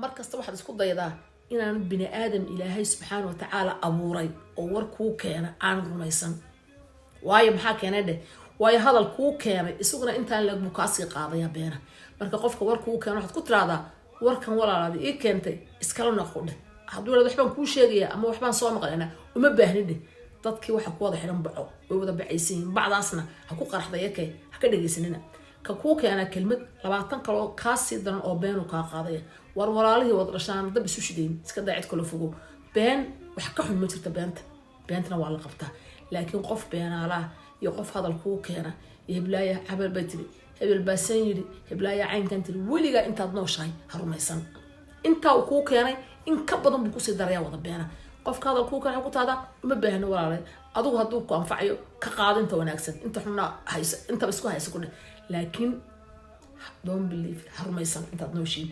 markasta waxaad isku daydaa inaan bini aadam ilaahay subxaana wa tacaala abuuray oo war kuu keena aan rumaysan waayo maxaa keenay dheh waayo hadal kuu keenay isaguna intaan leeg buu kaasii qaadaya beena marka qofka war kuu keena waxaad ku tiraahdaa warkan walaalaada ii keentay iskala noqo dheh hadduu yidhahdo waxbaan kuu sheegaya ama waxbaan soo maqlaynaa uma baahni dheh dadkii waxa ku wada xiran baco way wada bacaysan yihiin bacdaasna ha ku qaraxdaya kay ha ka dhegaysanina ka kuu keena kelmad 20 kale oo kaasii daran oo beenu kaa qaadaya war walaalihii wada dhashaan dab isu shidayn iska daacid kala fogo been wax ka xun ma jirta beentana waa la qabtaa laakiin qof beenaalaha iyo qof hadal kuu keena iyo heblaaya cabal bay tiri hebel baasan yiri heblaaya caynkan tiri weligaa intaad nooshahay ha rumaysan intaa uu kuu keenay in ka badan buu kusii darayaa wada beena qofka hadal kuu keenay ku taada uma baahna walaalay adigu hadduu ku anfacayo ka qaadinta wanaagsan inta xunna hayso inta isku hayso ku laakiin don't believe ha rumaysan intaad nooshiin